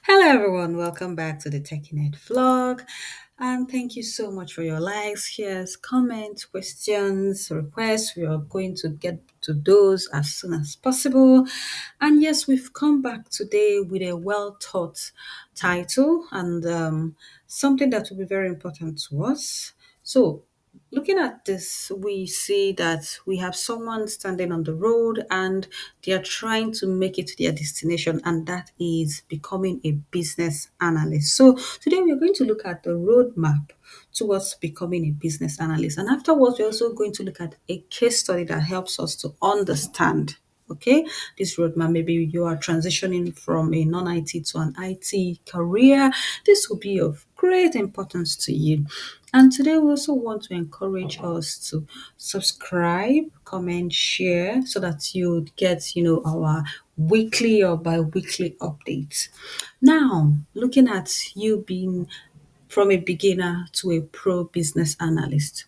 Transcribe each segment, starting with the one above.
Hello, everyone. Welcome back to the techyned vlog. And thank you so much for your likes, shares, comments, questions, requests. We are going to get to those as soon as possible. And yes, we've come back today with a well thought title and something that will be very important to us. So, looking at this, we see that we have someone standing on the road and they are trying to make it to their destination, and that is becoming a business analyst. So, today we are going to look at the roadmap towards becoming a business analyst. And afterwards, we're also going to look at a case study that helps us to understand. Okay, this roadmap, maybe you are transitioning from a non IT to an IT career. This will be of great importance to you. And today we also want to encourage us to subscribe, comment, share so that you get, our weekly or bi-weekly updates. Now, looking at you being from a beginner to a pro business analyst,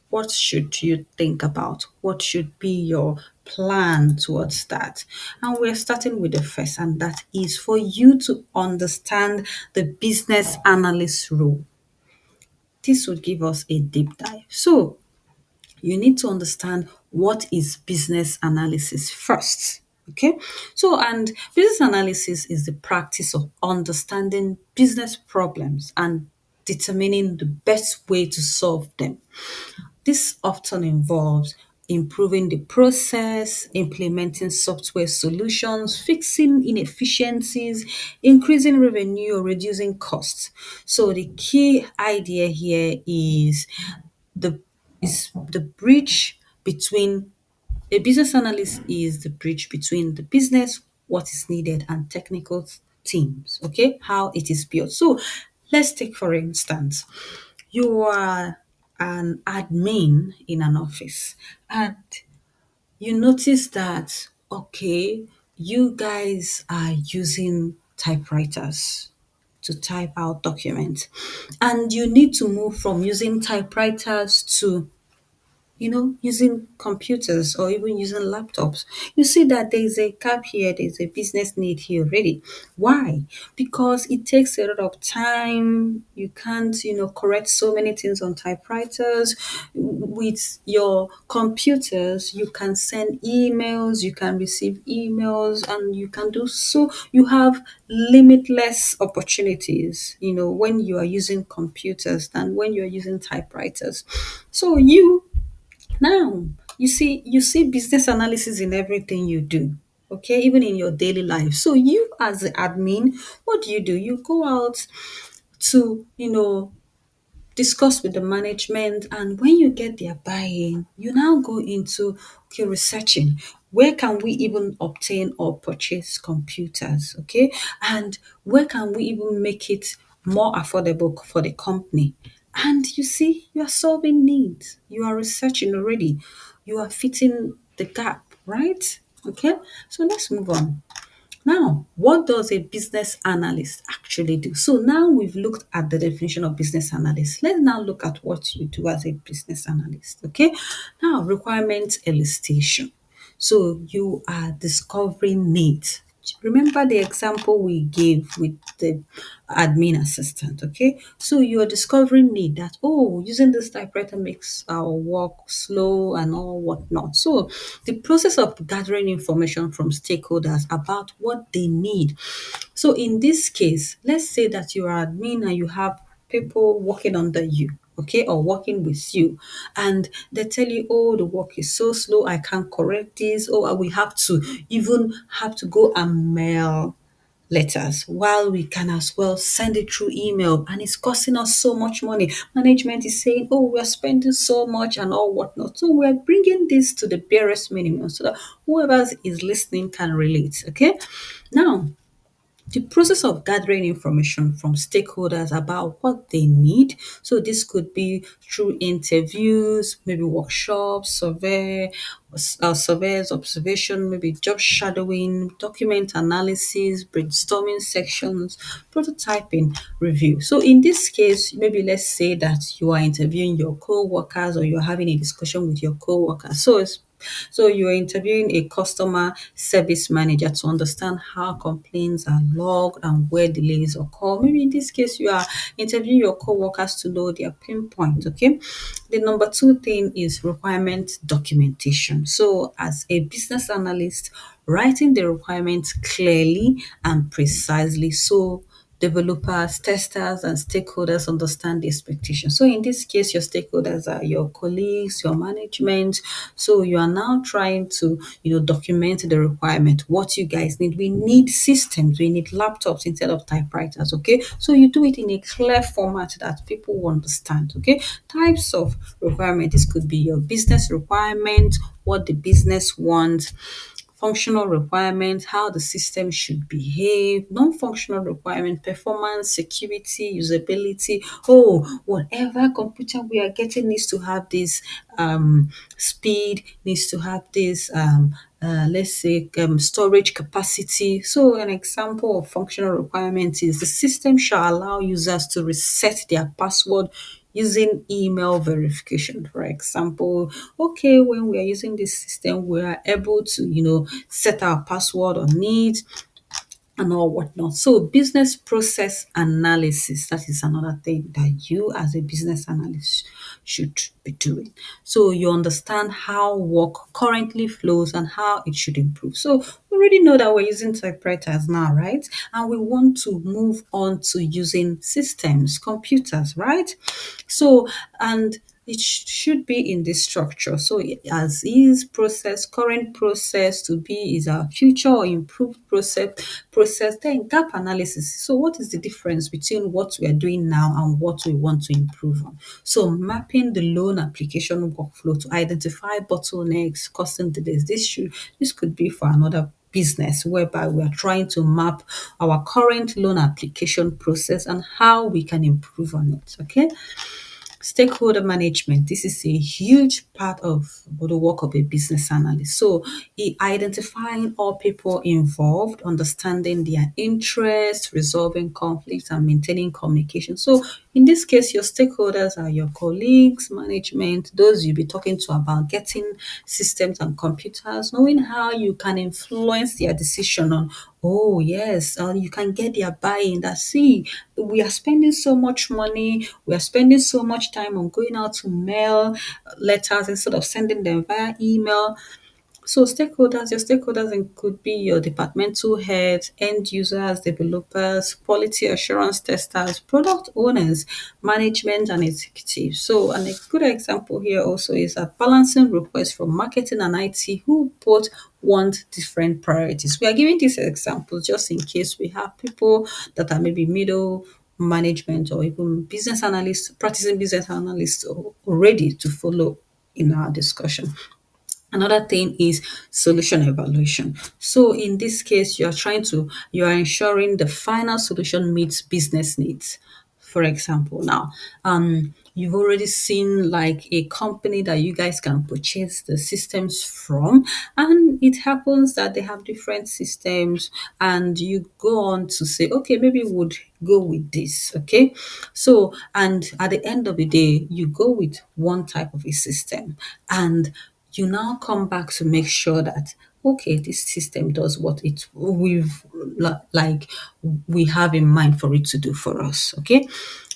what should you think about? What should be your plan towards that? And we're starting with the first, and that is for you to understand the business analyst role. This would give us a deep dive. So, you need to understand what is business analysis first. Okay, so and business analysis is the practice of understanding business problems and determining the best way to solve them. This often involves improving the process, implementing software solutions, fixing inefficiencies, increasing revenue, or reducing costs. So the key idea here the the bridge between a business analyst is the bridge between the business, what is needed, and technical teams. Okay, how it is built. So let's take for instance, you are an admin in an office and you notice that, okay, you guys are using typewriters to type out documents and you need to move from using typewriters to using computers or even using laptops. You see that there is a gap here, there's a business need here already. Why? Because it takes a lot of time. You can't, correct so many things on typewriters. With your computers, you can send emails, you can receive emails, and you can do so. You have limitless opportunities, when you are using computers than when you are using typewriters. So now, you see business analysis in everything you do. Okay, even in your daily life. So you as the admin, what do? You go out to, discuss with the management, and when you get their buy-in, you now go into, okay, researching where can we even obtain or purchase computers, okay, and where can we even make it more affordable for the company. And you see, you are solving needs, you are researching already, you are fitting the gap, right? Okay, so let's move on. Now, what does a business analyst actually do? So now we've looked at the definition of business analyst. Let's now look at what you do as a business analyst. Okay. Now, requirement elicitation. So you are discovering needs. Remember the example we gave with the admin assistant, okay? So you're discovering need that, oh, using this typewriter makes our work slow and all whatnot. So the process of gathering information from stakeholders about what they need. So in this case, let's say that you are admin and you have people working under you, okay, or working with you, and they tell you, oh, the work is so slow, I can't correct this, or we have to even have to go and mail letters while we can as well send it through email, and it's costing us so much money. Management is saying, oh, we're spending so much and all whatnot. So we're bringing this to the barest minimum so that whoever is listening can relate. Okay. Now, the process of gathering information from stakeholders about what they need. So this could be through interviews, maybe workshops, surveys, observation, maybe job shadowing, document analysis, brainstorming sections, prototyping, review. So in this case, maybe let's say that you are interviewing your co-workers or you're having a discussion with your co-workers. So it's So you're interviewing a customer service manager to understand how complaints are logged and where delays occur. Maybe in this case, you are interviewing your co-workers to know their pinpoint. Okay. The number two thing is requirement documentation. So as a business analyst, writing the requirements clearly and precisely so developers, testers, and stakeholders understand the expectation. So in this case, your stakeholders are your colleagues, your management. So you are now trying to, document the requirement, what you guys need. We need systems, we need laptops instead of typewriters. Okay. So you do it in a clear format that people will understand. Okay. Types of requirement. This could be your business requirement, what the business wants, functional requirements, how the system should behave, non-functional requirement, performance, security, usability. Oh, whatever computer we are getting needs to have this speed, needs to have this let's say storage capacity. So an example of functional requirements is the system shall allow users to reset their password using email verification. For example, okay, when we are using this system, we are able to, set our password on it and all whatnot. So business process analysis, that is another thing that you as a business analyst should be doing. So you understand how work currently flows and how it should improve. So we already know that we're using typewriters now, right? And we want to move on to using systems, computers, right? So, and it should be in this structure. So as is process, current process to be is our future or improved process, then gap analysis. So what is the difference between what we are doing now and what we want to improve on? So mapping the loan application workflow to identify bottlenecks, causing delays. This could be for another business whereby we are trying to map our current loan application process and how we can improve on it. Okay. Stakeholder management. This is a huge part of the work of a business analyst. So, identifying all people involved, understanding their interests, resolving conflicts, and maintaining communication. So, in this case, your stakeholders are your colleagues, management, those you'll be talking to about getting systems and computers, knowing how you can influence their decision on, oh, yes, you can get their buy-in that, see, we are spending so much money, we are spending so much time on going out to mail letters instead of sending them via email. So your stakeholders could be your departmental heads, end users, developers, quality assurance testers, product owners, management and executives. So a good example here also is that balancing requests from marketing and IT who both want different priorities. We are giving this example just in case we have people that are maybe middle management or even business analysts, practicing business analysts already to follow in our discussion. Another thing is solution evaluation. So in this case, you are ensuring the final solution meets business needs. For example, now, you've already seen like a company that you guys can purchase the systems from, and it happens that they have different systems, and you go on to say, okay, maybe we would go with this. Okay, so and at the end of the day, you go with one type of a system, and you now come back to make sure that okay, this system does what like we have in mind for it to do for us. Okay,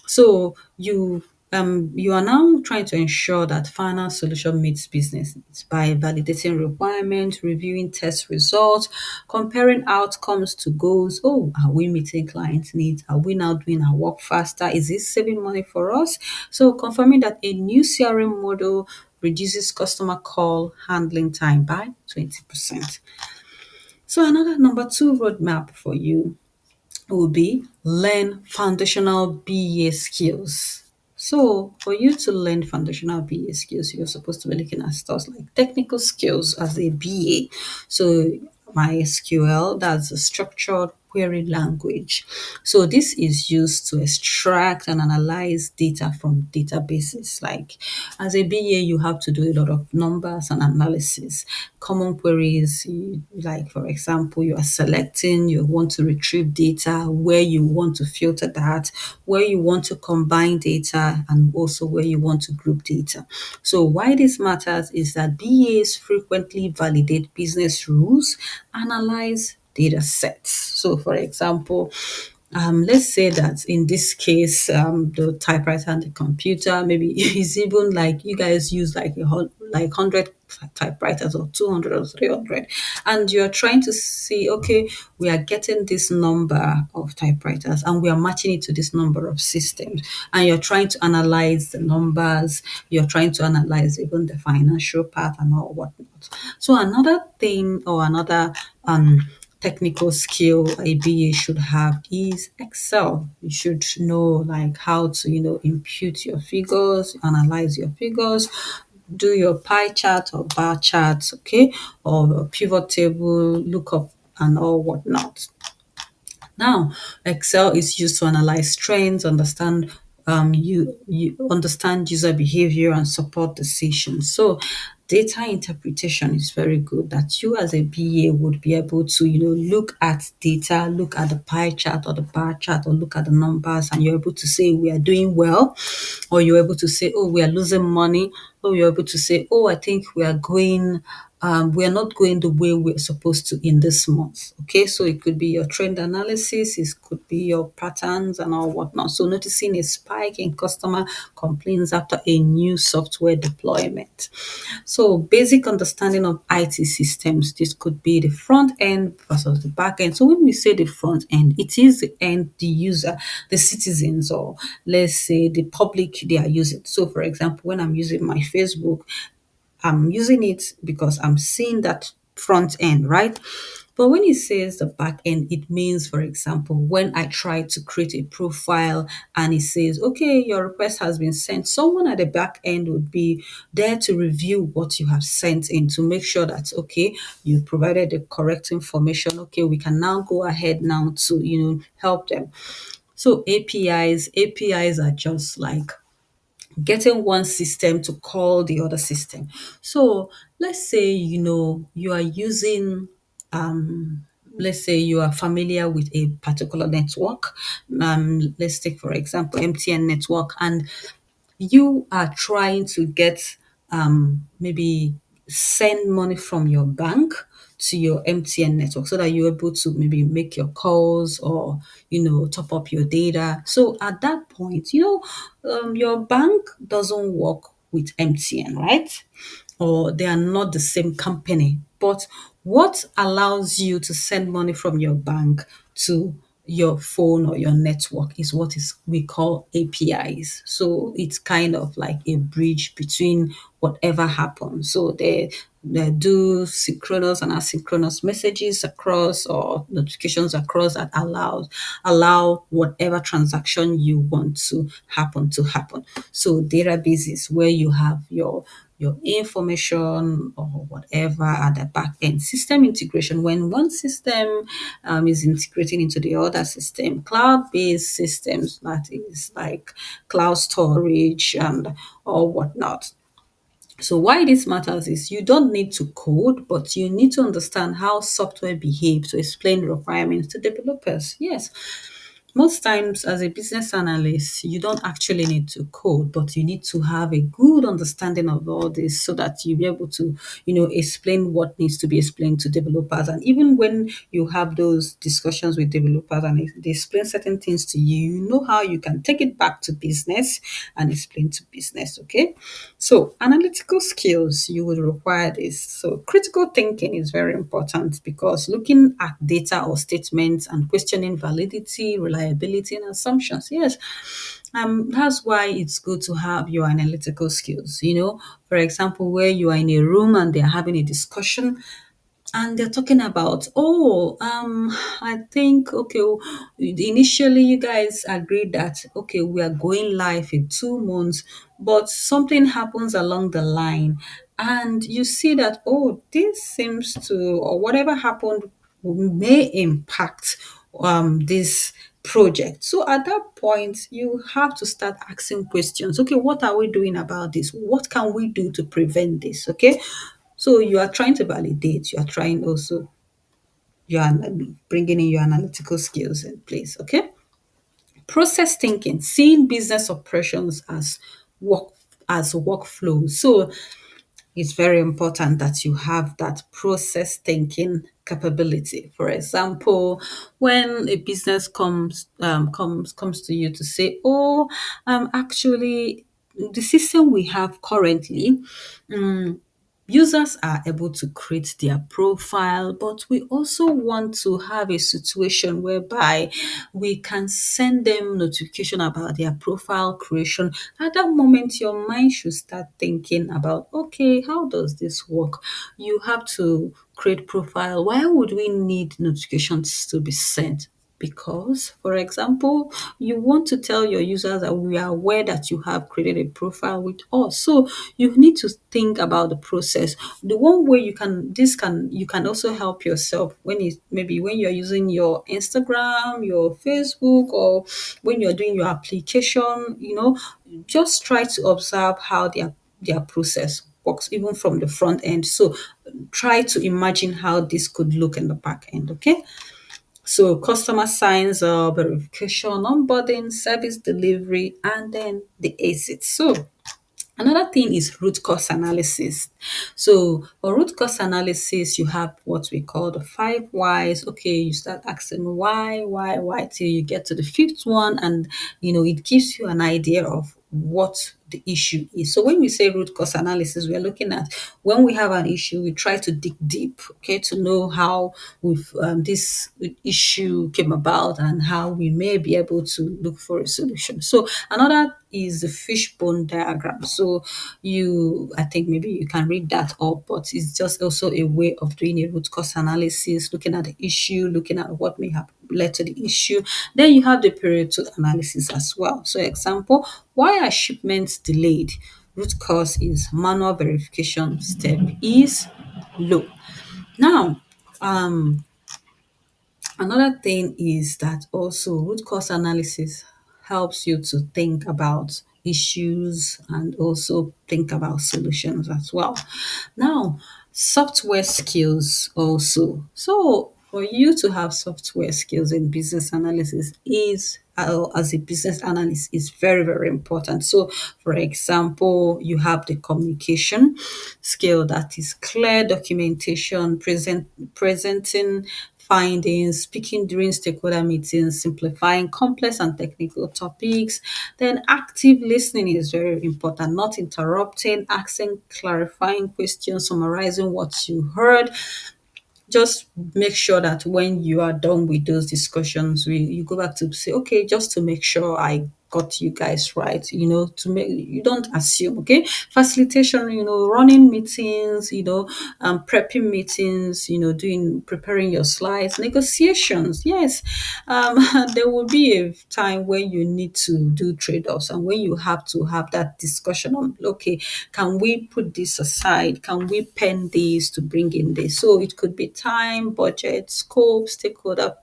so you are now trying to ensure that final solution meets business needs by validating requirements, reviewing test results, comparing outcomes to goals. Oh, are we meeting client needs? Are we now doing our work faster? Is this saving money for us? So confirming that a new CRM model reduces customer call handling time by 20%. So another number two roadmap for you will be learn foundational BA skills. So for you to learn foundational BA skills, you're supposed to be looking at stuff like technical skills as a BA. So MySQL, that's a structured query language. So this is used to extract and analyze data from databases. Like as a BA, you have to do a lot of numbers and analysis. Common queries, like for example, you are selecting, you want to retrieve data, where you want to filter that, where you want to combine data, and also where you want to group data. So why this matters is that BAs frequently validate business rules, analyze data sets. So for example, let's say that in this case, the typewriter and the computer, maybe it's even like you guys use like 100 typewriters or 200 or 300, and you're trying to see, okay, we are getting this number of typewriters and we are matching it to this number of systems, and you're trying to analyze the numbers, you're trying to analyze even the financial part and all whatnot. So another thing or another technical skill a BA should have is Excel. You should know like how to, impute your figures, analyze your figures, do your pie chart or bar charts, okay, or a pivot table, lookup and all whatnot. Now, Excel is used to analyze trends, understand you understand user behavior and support decisions. So data interpretation is very good that you as a BA would be able to, look at data, look at the pie chart or the bar chart or look at the numbers, and you're able to say we are doing well, or you're able to say, oh, we are losing money, or you're able to say, oh, I think we are not going the way we're supposed to in this month. Okay, so it could be your trend analysis, it could be your patterns and all whatnot. So noticing a spike in customer complaints after a new software deployment. So basic understanding of IT systems. This could be the front end versus the back end. So when we say the front end, it is the end, the user, the citizens, or let's say the public they are using. So for example, when I'm using my Facebook, I'm using it because I'm seeing that front end, right? But when it says the back end, it means, for example, when I try to create a profile and it says, okay, your request has been sent, someone at the back end would be there to review what you have sent in to make sure that, okay, you provided the correct information. Okay, we can now go ahead now to, help them. So APIs are just like getting one system to call the other system. So let's say you are using let's say you are familiar with a particular network. Let's take for example MTN network, and you are trying to get maybe send money from your bank to your MTN network so that you're able to maybe make your calls or top up your data. So at that point, your bank doesn't work with MTN, right? Or they are not the same company. But what allows you to send money from your bank to your phone or your network is what is we call APIs. So it's kind of like a bridge between whatever happens. So they do synchronous and asynchronous messages across or notifications across that allow whatever transaction you want to happen to happen. So databases where you have your information or whatever at the back end. System integration, when one system is integrating into the other system. Cloud-based systems, that is like cloud storage and or whatnot. So why this matters is you don't need to code, but you need to understand how software behaves to explain requirements to developers. Yes, most times as a business analyst, you don't actually need to code, but you need to have a good understanding of all this so that you'll be able to, explain what needs to be explained to developers. And even when you have those discussions with developers and they explain certain things to you, you know how you can take it back to business and explain to business. Okay. So analytical skills, you would require this. So critical thinking is very important because looking at data or statements and questioning validity, reliability, and assumptions. Yes, that's why it's good to have your analytical skills. For example, where you are in a room and they're having a discussion and they're talking about, oh, I think, okay, initially you guys agreed that, okay, we are going live in 2 months, but something happens along the line. And you see that, oh, this seems to, or whatever happened may impact this project. So at that point, you have to start asking questions. Okay, what are we doing about this? What can we do to prevent this? Okay, so you are trying to validate. You are trying also you are bringing in your analytical skills in place. Okay, process thinking, seeing business operations as work as workflows. So it's very important that you have that process thinking capability. For example, when a business comes to you to say, "Oh, actually, the system we have currently, users are able to create their profile, but we also want to have a situation whereby we can send them notification about their profile creation." At that moment, your mind should start thinking about, okay, how does this work? You have to create profile. Why would we need notifications to be sent? Because, for example, you want to tell your users that we are aware that you have created a profile with us. So you need to think about the process. The one way you can also help yourself when it's maybe when you're using your Instagram, your Facebook, or when you're doing your application, just try to observe how their process works, even from the front end. So try to imagine how this could look in the back end, okay? So customer signs up, verification, onboarding, service delivery, and then the exit. So another thing is root cause analysis. So for root cause analysis, you have what we call the five whys. Okay, you start asking why, till you get to the fifth one, and it gives you an idea of what the issue is. So when we say root cause analysis, we are looking at when we have an issue, we try to dig deep, okay, to know how this issue came about and how we may be able to look for a solution. So another is the fishbone diagram. So I think maybe you can read that up, but it's just also a way of doing a root cause analysis, looking at the issue, looking at what may have led to the issue. Then you have the period to analysis as well. So example, why are shipments delayed? Root cause is manual verification step is low. Now, another thing is that also root cause analysis helps you to think about issues and also think about solutions as well. Now, software skills also. So, for you to have software skills in business analysis is as a business analyst is very very important. So for example, you have the communication skill, that is clear documentation, presenting findings, speaking during stakeholder meetings, simplifying complex and technical topics. Then active listening is very important, not interrupting, asking clarifying questions, summarizing what you heard. Just make sure that when you are done with those discussions, you go back to say, okay, just to make sure I got you guys right, to make you don't assume, okay? Facilitation, running meetings, prepping meetings, doing preparing your slides, negotiations. Yes, um, there will be a time when you need to do trade-offs and when you have to have that discussion on, okay, can we put this aside? Can we pen this to bring in this? So it could be time, budget, scope, stakeholder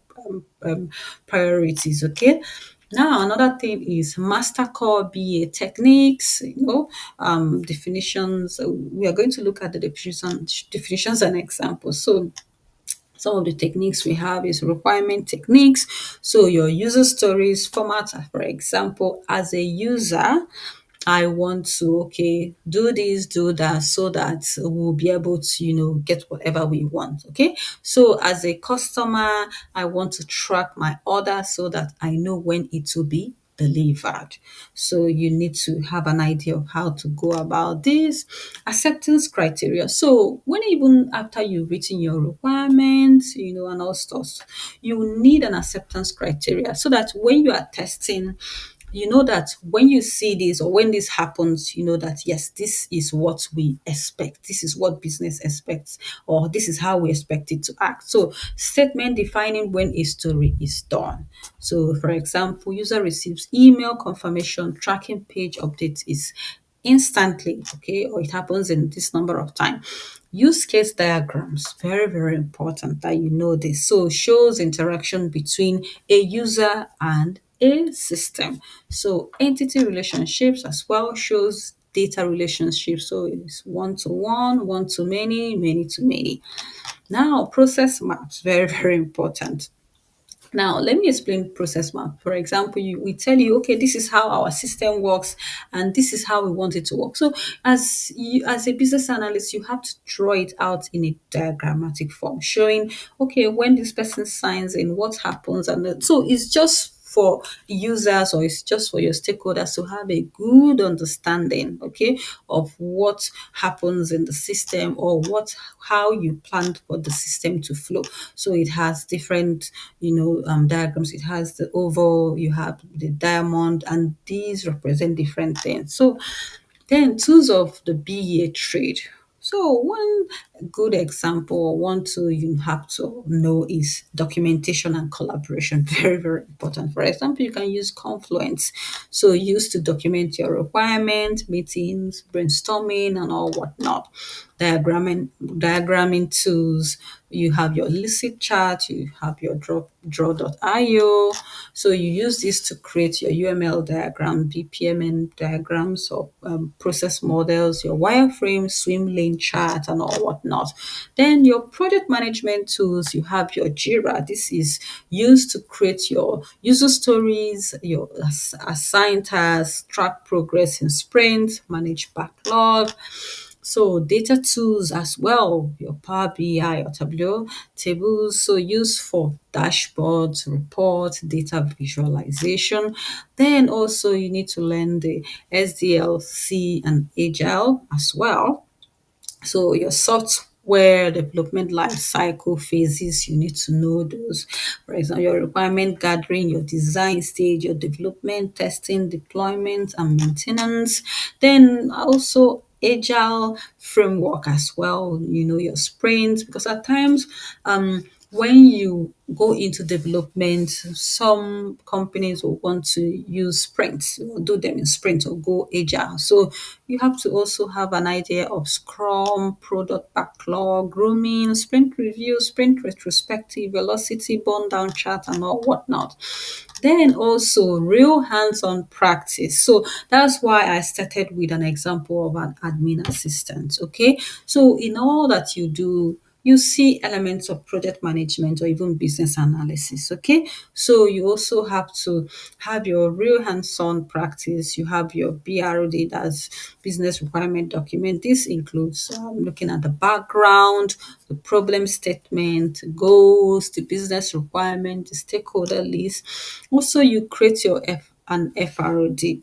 priorities, okay? Now, another thing is master core BA techniques, definitions. We are going to look at the definitions and examples. So some of the techniques we have is requirement techniques. So your user stories format, for example, as a user, I want to, okay, do this, do that, so that we'll be able to, get whatever we want. Okay. So as a customer, I want to track my order so that I know when it will be delivered. So you need to have an idea of how to go about this. Acceptance criteria. So when even after you've written your requirements, and all stuff, you need an acceptance criteria so that when you are testing, you know that when you see this or when this happens, you know that yes, this is what we expect. This is what business expects, or this is how we expect it to act. So, statement defining when a story is done. So, for example, user receives email confirmation, tracking page updates is instantly, okay, or it happens in this number of time. Use case diagrams, very, very important that you know this. So shows interaction between a user and a system. So entity relationships as well shows data relationships. So it's one to one to many, many to many. Now, process maps, very, very important. Now, let me explain process map. For example, we tell you, okay, this is how our system works, and this is how we want it to work. So, as a business analyst, you have to draw it out in a diagrammatic form, showing, okay, when this person signs in, what happens, and so it's just for users or it's just for your stakeholders to have a good understanding, okay, of what happens in the system or how you planned for the system to flow. So it has different, diagrams. It has the oval, you have the diamond, and these represent different things. So then tools of the BA trade. So one good example or one tool you have to know is documentation and collaboration. Very, very important. For example, you can use Confluence. So used to document your requirements, meetings, brainstorming, and all whatnot. Diagramming tools. You have your Lucid chart, you have your draw.io. So you use this to create your UML diagram, BPMN diagrams, or process models, your wireframe, swim lane chart, and all whatnot. Then your project management tools, you have your Jira. This is used to create your user stories, your assign tasks, track progress in sprints, manage backlog. So data tools as well, your Power BI or Tableau tables, so used for dashboards, reports, data visualization. Then also you need to learn the SDLC and Agile as well. So your software development life cycle phases, you need to know those. For example, your requirement gathering, your design stage, your development, testing, deployment, and maintenance. Then also agile framework as well, your sprints, because at times when you go into development, some companies will want to use sprints or do them in sprint or go agile. So you have to also have an idea of Scrum, product backlog, grooming, sprint review, sprint retrospective, velocity, burn down chart, and all whatnot. Then also real hands-on practice. So that's why I started with an example of an admin assistant. Okay. So in all that you do, you see elements of project management or even business analysis. Okay. So you also have to have your real hands-on practice. You have your BRD, that's business requirement document. This includes looking at the background, the problem statement, goals, the business requirement, the stakeholder list. Also, you create an FROD,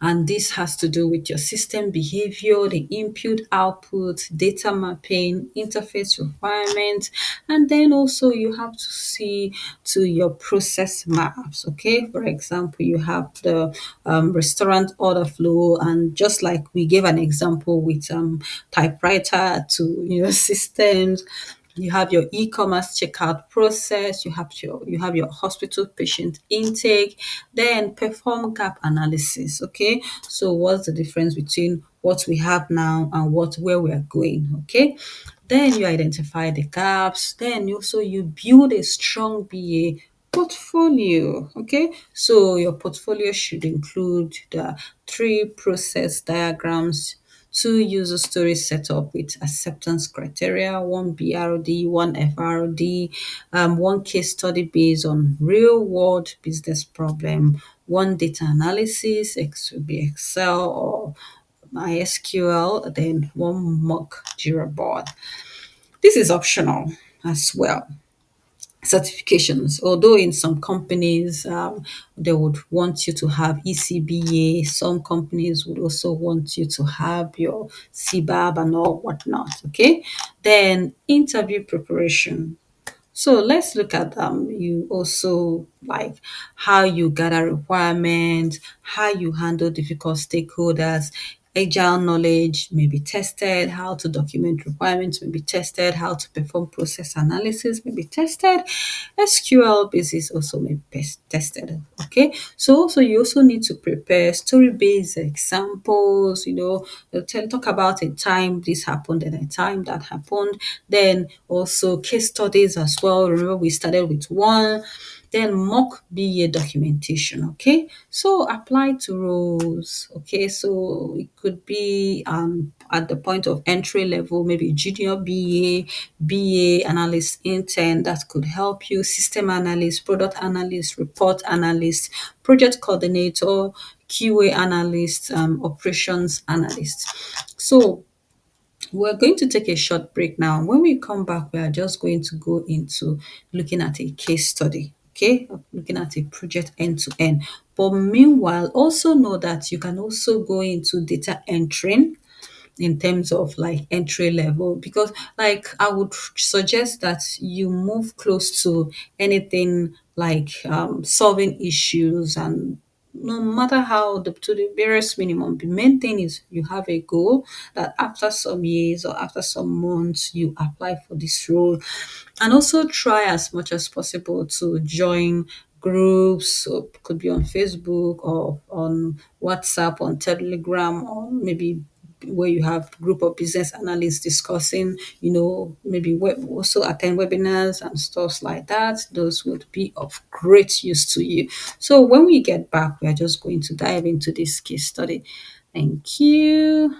and this has to do with your system behavior, the input, output, data mapping, interface requirements, and then also you have to see to your process maps. Okay, for example, you have the restaurant order flow, and just like we gave an example with typewriter to systems, you have your e-commerce checkout process, you have your hospital patient intake, then perform gap analysis. Okay, so what's the difference between what we have now and where we are going? Okay, then you identify the gaps, then you build a strong BA portfolio. Okay, so your portfolio should include the 3 process diagrams, 2 user stories set up with acceptance criteria, 1 BRD, 1 FRD, 1 case study based on real world business problem, 1 data analysis, X will be Excel or MySQL, then 1 mock Jira board. This is optional as well. Certifications, although in some companies they would want you to have ECBA, some companies would also want you to have your CBAB and all whatnot. Okay, then interview preparation. So let's look at you also like how you gather requirements, how you handle difficult stakeholders, Agile knowledge may be tested, how to document requirements may be tested, how to perform process analysis may be tested, SQL basis also may be tested. Okay, so also you also need to prepare story-based examples. Talk about a time this happened and a time that happened. Then also case studies as well. Remember, we started with one. Then mock BA documentation, okay? So apply to roles, okay? So it could be at the point of entry level, maybe junior BA analyst intern that could help you, system analyst, product analyst, report analyst, project coordinator, QA analyst, operations analyst. So we're going to take a short break now. When we come back, we are just going to go into looking at a case study, okay? Looking at a project end to end. But meanwhile, also know that you can also go into data entering in terms of like entry level, because like I would suggest that you move close to anything like solving issues, and no matter how to the barest minimum, the main thing is you have a goal that after some years or after some months you apply for this role. And also try as much as possible to join groups, so it could be on Facebook or on WhatsApp, on Telegram, or maybe where you have group of business analysts discussing, maybe also attend webinars and stuff like that. Those would be of great use to you. So when we get back, we are just going to dive into this case study. Thank you.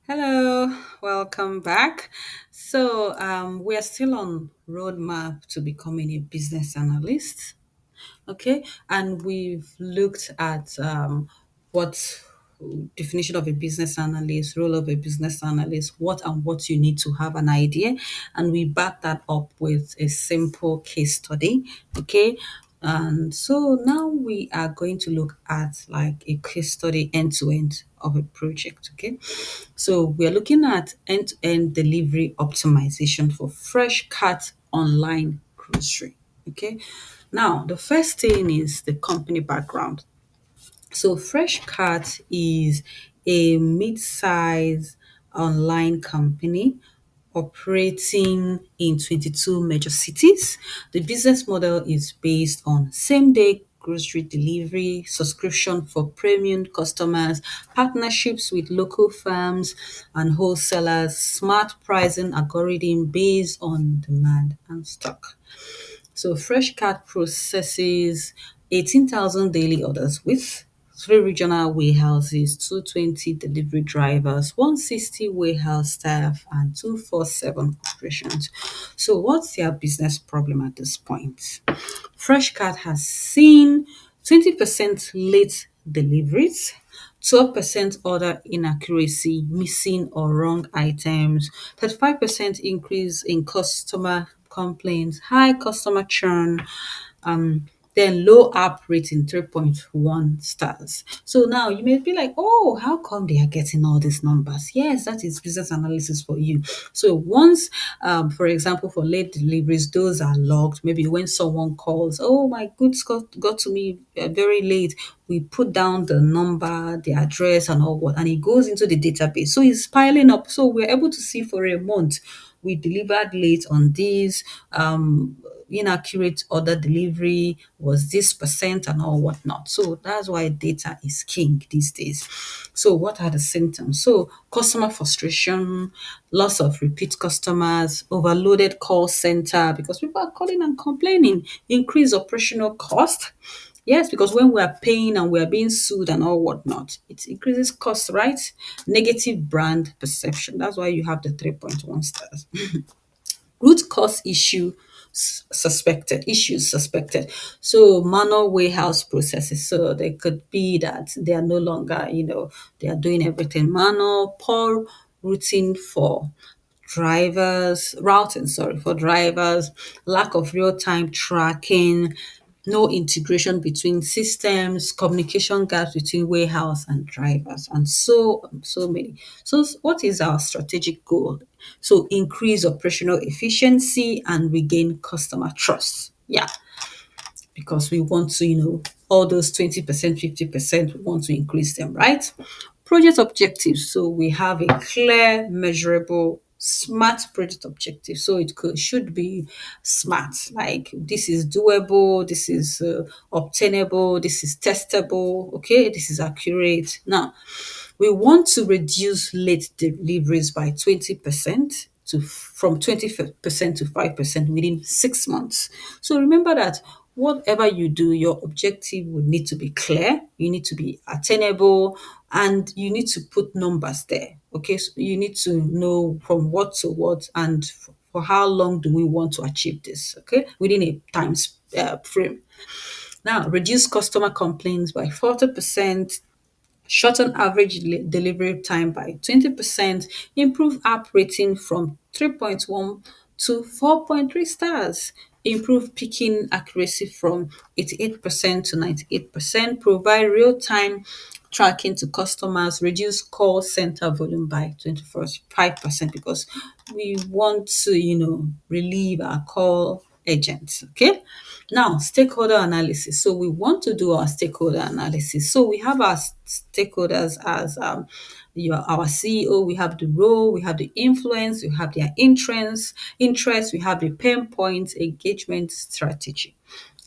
Hello, welcome back. So we are still on roadmap to becoming a business analyst. Okay, and we've looked at what definition of a business analyst, role of a business analyst, what you need to have an idea, and we back that up with a simple case study. Okay, and so now we are going to look at like a case study end to end of a project. Okay, so we are looking at end to end delivery optimization for fresh cut online grocery. Okay, now the first thing is the company background. So Fresh Cut is a mid-size online company operating in 22 major cities. The business model is based on same-day grocery delivery, subscription for premium customers, partnerships with local firms and wholesalers, smart pricing algorithm based on demand and stock. So Freshcart processes 18,000 daily orders with three regional warehouses, 220 delivery drivers, 160 warehouse staff, and 247 operations. So, what's their business problem at this point? Freshcart has seen 20% late deliveries, 12% order inaccuracy, missing or wrong items, 35% increase in customer complaints, high customer churn, then low app rating 3.1 stars. So now you may be like, oh, how come they are getting all these numbers? Yes, that is business analysis for you. So once, for example, for late deliveries, those are logged. Maybe when someone calls, oh, my goods got to me very late, we put down the number, the address, and all what, and it goes into the database. So it's piling up. So we're able to see for a month we delivered late on these. Inaccurate order delivery was this percent and all whatnot. So that's why data is king these days. So what are the symptoms? So customer frustration, loss of repeat customers, overloaded call center because people are calling and complaining, increased operational cost. Yes, because when we are paying and we are being sued and all whatnot, it increases cost, right? Negative brand perception. That's why you have the 3.1 stars. Root cause issues suspected. So manual warehouse processes. So they could be that they are no longer, they are doing everything manual, poor routing for drivers, lack of real-time tracking, no integration between systems, communication gaps between warehouse and drivers, and so many. So what is our strategic goal? So increase operational efficiency and regain customer trust. Yeah, because we want to, all those 20%, 50%, we want to increase them, right? Project objectives. So we have a clear, measurable, smart project objective. So it should be smart. Like this is doable, this is obtainable, this is testable. Okay, this is accurate. Now, we want to reduce late deliveries by 20% to from 20% to 5% within 6 months. So remember that whatever you do, your objective will need to be clear, you need to be attainable, and you need to put numbers there. Okay, so you need to know from what to what and for how long do we want to achieve this, okay, within a time frame. Now, reduce customer complaints by 40%, shorten average delivery time by 20%, improve app rating from 3.1 to 4.3 stars, improve picking accuracy from 88% to 98%, provide real-time tracking to customers, reduce call center volume by 25% because we want to, relieve our call agents. Okay. Now, stakeholder analysis. So we want to do our stakeholder analysis. So we have our stakeholders as our CEO. We have the role, we have the influence, we have their interest, we have the pain points, engagement strategy.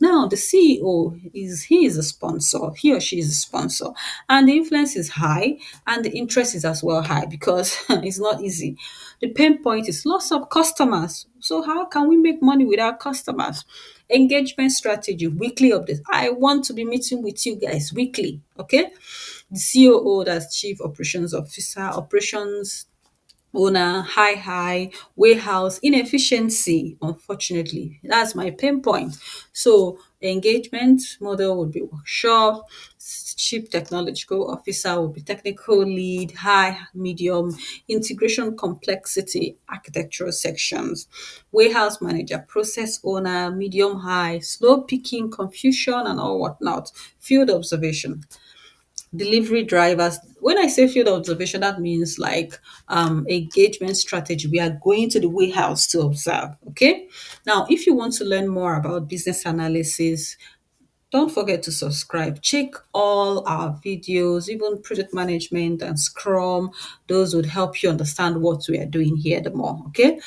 Now, the CEO is a sponsor, he or she is a sponsor, and the influence is high, and the interest is as well high because it's not easy. The pain point is loss of customers. So, how can we make money without customers? Engagement strategy, weekly updates. I want to be meeting with you guys weekly, okay? The COO, that's Chief Operations Officer, operations owner, high, warehouse, inefficiency, unfortunately. That's my pain point. So engagement model would be workshop, chief technological officer would be technical lead, high, medium, integration complexity, architectural sections, warehouse manager, process owner, medium, high, slow picking, confusion, and all whatnot, field observation, delivery drivers. When I say field observation, that means like engagement strategy. We are going to the warehouse to observe. Okay. Now, if you want to learn more about business analysis, don't forget to subscribe. Check all our videos, even project management and Scrum. Those would help you understand what we are doing here the more. Okay.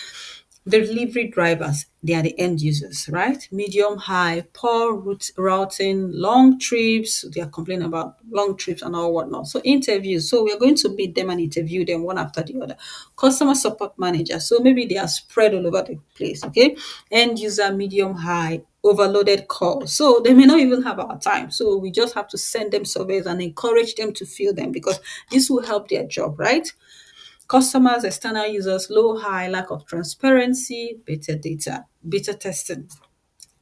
The delivery drivers, they are the end users, right? Medium, high, poor routing, long trips. They are complaining about long trips and all whatnot. So interviews. So we are going to meet them and interview them one after the other. Customer support manager. So maybe they are spread all over the place. Okay. End user, medium, high, overloaded calls. So they may not even have our time. So we just have to send them surveys and encourage them to fill them because this will help their job, right? Customers, external users, low, high, lack of transparency, beta data, beta testing.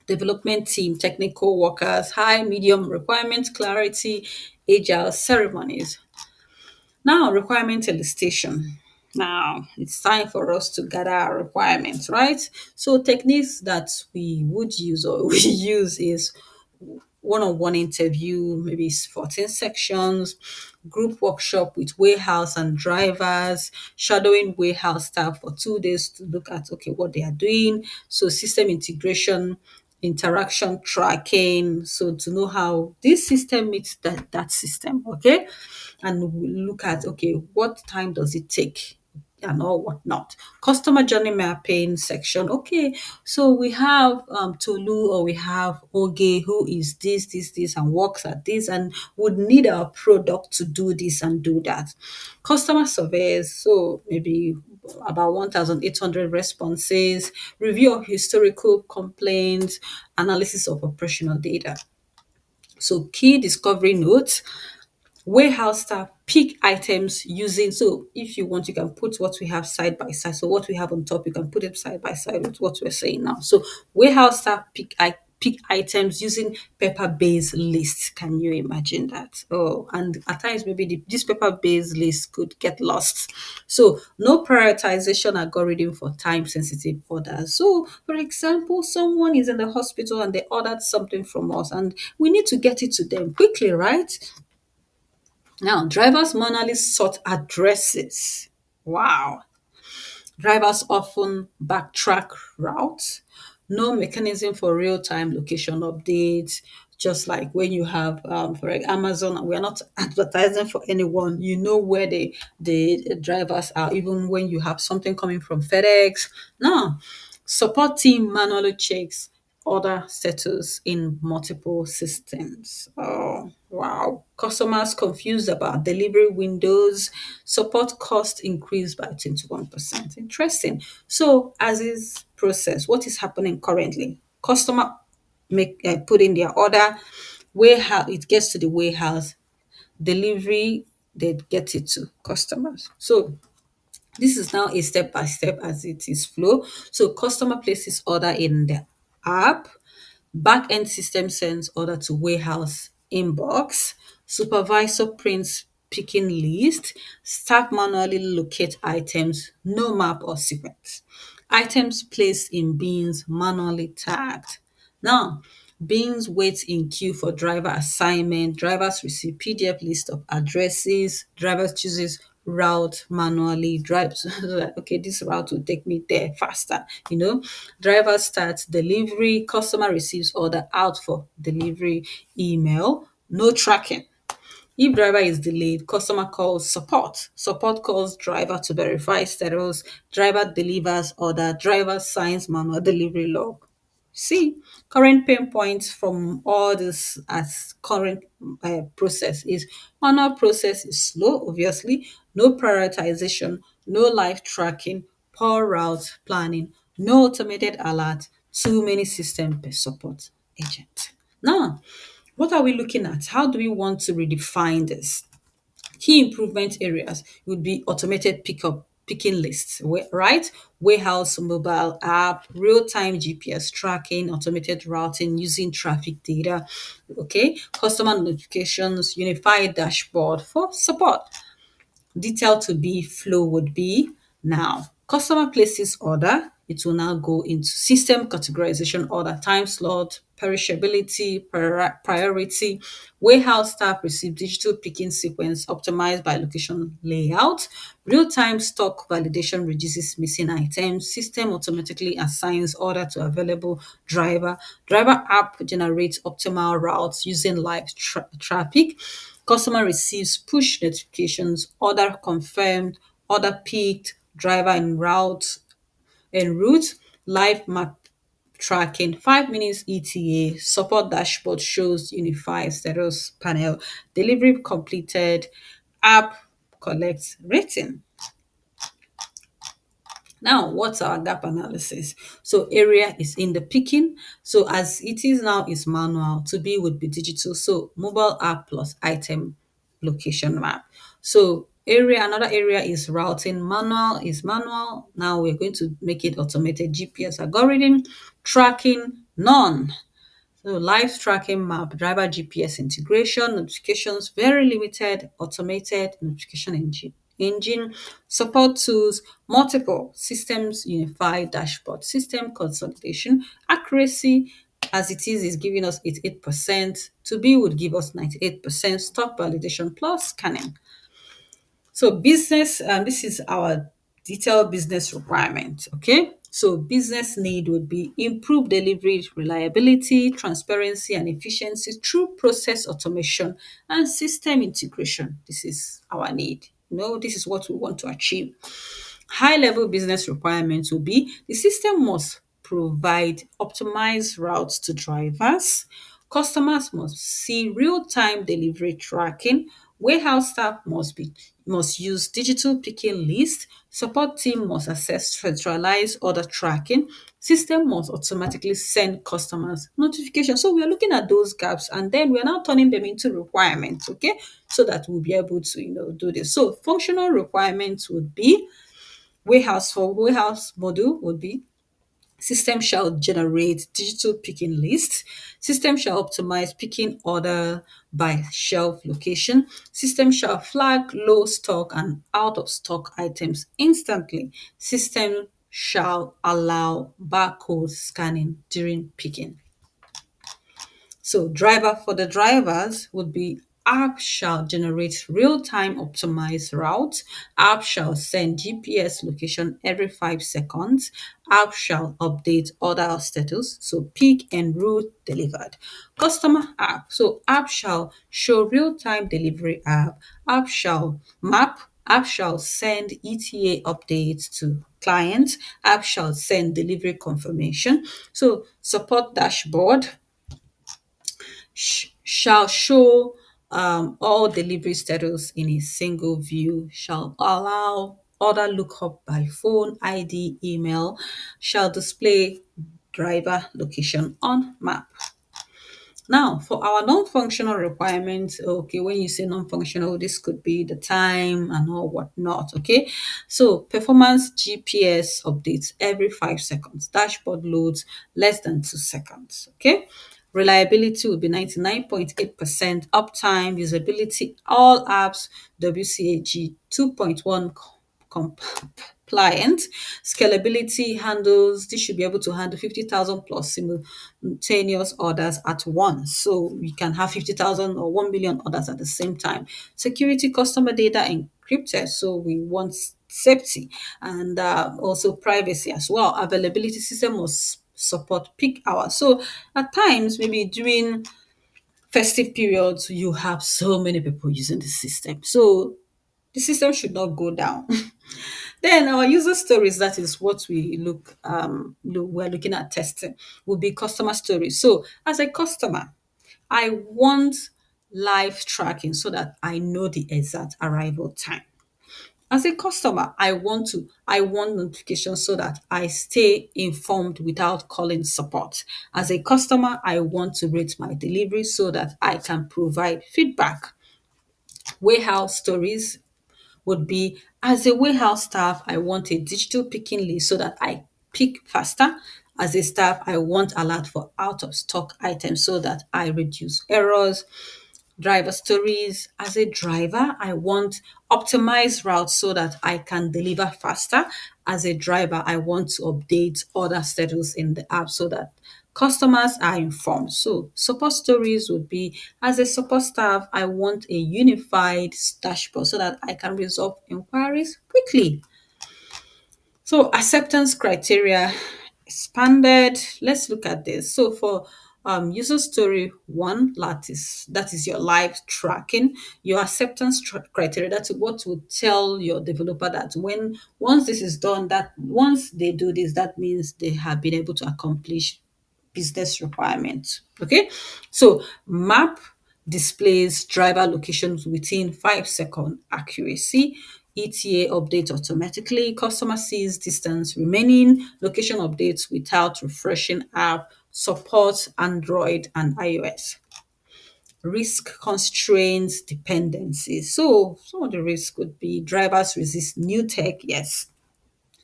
Development team, technical workers, high, medium, requirement clarity, agile ceremonies. Now, requirement elicitation. Now, it's time for us to gather our requirements, right? So, techniques that we would use or we use is one-on-one interview, maybe it's 14 sections, group workshop with warehouse and drivers, shadowing warehouse staff for 2 days to look at, okay, what they are doing. So system integration, interaction tracking, so to know how this system meets that system, okay? And we look at, okay, what time does it take? And all whatnot. Customer journey mapping section. Okay, so we have Tolu or we have Oge who is this, and works at this and would need our product to do this and do that. Customer surveys, so maybe about 1,800 responses, review of historical complaints, analysis of operational data. So key discovery notes, warehouse staff pick items using, so if you want you can put what we have side by side, so what we have on top you can put it side by side with what we're saying now. So warehouse staff pick items using paper-based lists. Can you imagine that? Oh, and at times maybe this paper-based list could get lost. So no prioritization algorithm for time-sensitive orders. So for example, someone is in the hospital and they ordered something from us and we need to get it to them quickly, right? Now, drivers manually sort addresses. Wow. Drivers often backtrack routes. No mechanism for real-time location updates. Just like when you have, for Amazon, we are not advertising for anyone. You know where the drivers are, even when you have something coming from FedEx. No, support team manually checks order status in multiple systems. Oh, wow. Customers confused about delivery windows. Support cost increased by 21%. Interesting. So, as is process, what is happening currently? Customer put in their order, warehouse, it gets to the warehouse, delivery, they get it to customers. So this is now a step by step as it is flow. So customer places order in the app, back end system sends order to warehouse inbox, supervisor prints picking list, staff manually locate items, no map or sequence. Items placed in bins manually tagged. Now, beings wait in queue for driver assignment. Drivers receive PDF list of addresses. Drivers chooses route manually. Drives okay, this route will take me there faster. Driver starts delivery. Customer receives order out for delivery. Email. No tracking. If driver is delayed, customer calls support. Support calls driver to verify status. Driver delivers order. Driver signs manual delivery log. See, current pain points from all this as current process is manual process is slow, obviously, no prioritization, no live tracking, poor route planning, no automated alert, too many system per support agent. Now, what are we looking at? How do we want to redefine this? Key improvement areas would be automated pickup picking lists, right? Warehouse mobile app, real-time GPS tracking, automated routing using traffic data, okay? Customer notifications, unified dashboard for support. Detail to be flow would be now customer places order, it will now go into system categorization order, time slot, perishability, priority. Warehouse staff receive digital picking sequence optimized by location layout. Real-time stock validation reduces missing items. System automatically assigns order to available driver. Driver app generates optimal routes using live traffic. Customer receives push notifications, order confirmed, order picked, driver en route, live map tracking, 5 minutes ETA, support dashboard shows unified status panel, delivery completed, app collects rating. Now, what's our gap analysis? So area is in the picking. So as it is now is manual, to be would be digital. So mobile app plus item location map. So another area is routing. Manual is manual. Now we're going to make it automated. GPS algorithm. Tracking, none. So live tracking map, driver GPS integration, notifications very limited, automated notification engine, support tools, multiple systems, unified dashboard, system consolidation, accuracy as it is giving us 88%. To be would give us 98%, stock validation plus scanning. So business, this is our detailed business requirement. Okay. So business need would be improved delivery reliability, transparency, and efficiency through process automation and system integration. This is our need. This is what we want to achieve. High level business requirements will be the system must provide optimized routes to drivers. Customers must see real-time delivery tracking. Warehouse staff must use digital picking list. Support team must access centralized order tracking. System must automatically send customers notifications. So we are looking at those gaps and then we are now turning them into requirements, okay? So that we'll be able to, do this. So functional requirements would be warehouse module would be system shall generate digital picking lists. System shall optimize picking order by shelf location. System shall flag low stock and out of stock items instantly. System shall allow barcode scanning during picking. So driver for the drivers would be App shall generate real-time optimized routes. App shall send GPS location every 5 seconds. App shall update order status. So pick and route delivered. Customer app. So app shall show real-time delivery app. App shall map. App shall send ETA updates to clients. App shall send delivery confirmation. So support dashboard shall show all delivery status in a single view, shall allow order lookup by phone, ID, email, shall display driver location on map. Now, for our non-functional requirements, okay, when you say non-functional, this could be the time and all whatnot, okay? So, performance GPS updates every 5 seconds, dashboard loads less than 2 seconds, okay? Reliability will be 99.8%, uptime, usability, all apps, WCAG 2.1 compliant. Scalability handles, this should be able to handle 50,000 plus simultaneous orders at once. So we can have 50,000 or 1 million orders at the same time. Security, customer data encrypted. So we want safety and also privacy as well. Availability, system must support peak hours. So at times, maybe during festive periods, you have so many people using the system. So the system should not go down. Then our user stories, that is what we we're looking at testing, will be customer stories. So as a customer, I want live tracking so that I know the exact arrival time. As a customer, I want notifications so that I stay informed without calling support. As a customer, I want to rate my delivery so that I can provide feedback. Warehouse stories would be, as a warehouse staff, I want a digital picking list so that I pick faster. As a staff, I want alert for out of stock items so that I reduce errors. Driver stories. As a driver, I want optimized routes so that I can deliver faster. As a driver, I want to update order status in the app so that customers are informed. So support stories would be, as a support staff, I want a unified dashboard so that I can resolve inquiries quickly. So acceptance criteria expanded. Let's look at this. So for user story one, that is your live tracking, your acceptance criteria. That's what would tell your developer that when once this is done, that once they do this, that means they have been able to accomplish business requirements. Okay, so map displays driver locations within 5 second accuracy. ETA updates automatically. Customer sees distance remaining. Location updates without refreshing app. Supports Android and iOS. Risk constraints dependencies. So some of the risks could be drivers resist new tech. Yes,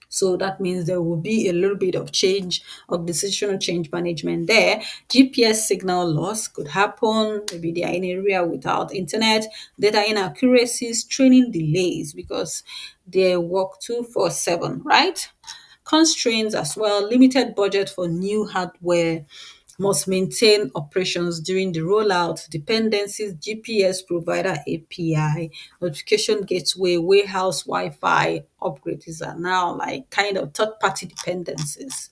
so that means there will be a little bit of change, organizational change management there. GPS signal loss could happen. Maybe they are in an area without internet. Data inaccuracies, training delays because they work 24/7, right? Constraints as well, limited budget for new hardware, must maintain operations during the rollout, dependencies, GPS provider API, notification gateway, warehouse Wi-Fi upgrades are now like kind of third-party dependencies.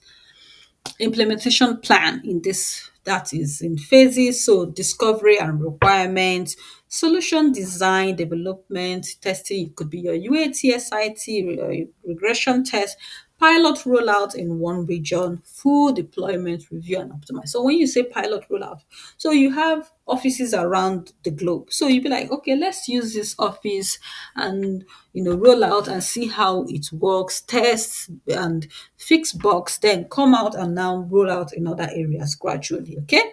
Implementation plan in this, that is in phases. So discovery and requirements, solution design, development, testing. It could be your UAT, SIT, regression test, pilot rollout in one region, full deployment, review and optimize. So when you say pilot rollout, so you have offices around the globe. So you'd be like, okay, let's use this office and roll out and see how it works, test and fix bugs, then come out and now roll out in other areas gradually. Okay.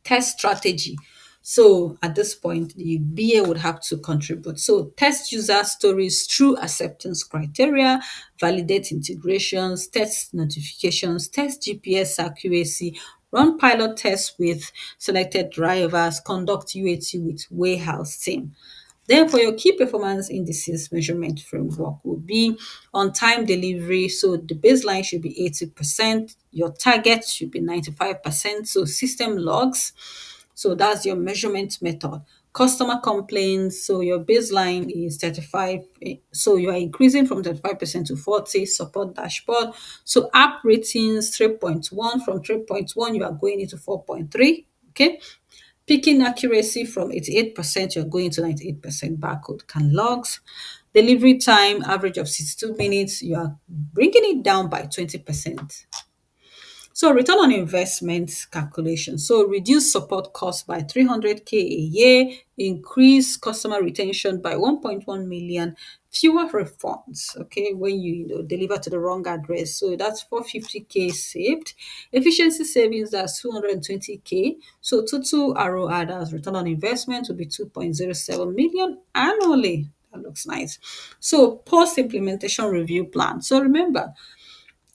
Test strategy. So at this point, the BA would have to contribute. So test user stories through acceptance criteria, validate integrations, test notifications, test GPS accuracy, run pilot tests with selected drivers, conduct UAT with warehouse team. Then for your key performance indices measurement framework will be on time delivery. So the baseline should be 80%. Your target should be 95%. So system logs. So that's your measurement method. Customer complaints, so your baseline is 35, so you are increasing from 35% to 40. Support dashboard, so app ratings 3.1, from 3.1 you are going into 4.3. Okay, picking accuracy from 88%, you're going to 98%. Barcode can logs. Delivery time average of 62 minutes, you are bringing it down by 20%. So return on investment calculation. So reduce support costs by 300K a year, increase customer retention by 1.1 million, fewer refunds, okay, when you deliver to the wrong address. So that's 450K saved. Efficiency savings, that's 220K. So total ROI, that's return on investment, will be 2.07 million annually. That looks nice. So post implementation review plan. So remember,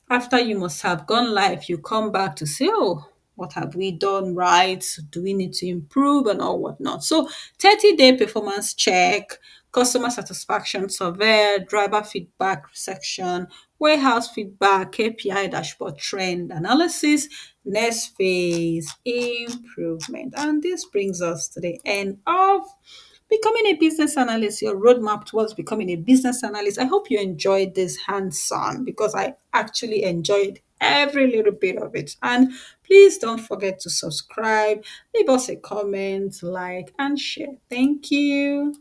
after you must have gone live, you come back to say, oh, what have we done right? Do we need to improve and all whatnot? So 30-day performance check, customer satisfaction survey, driver feedback section, warehouse feedback, KPI dashboard trend analysis, next phase improvement. And this brings us to the end of becoming a business analyst, your roadmap towards becoming a business analyst. I hope you enjoyed this hands on, because I actually enjoyed every little bit of it. And please don't forget to subscribe, leave us a comment, like, and share. Thank you.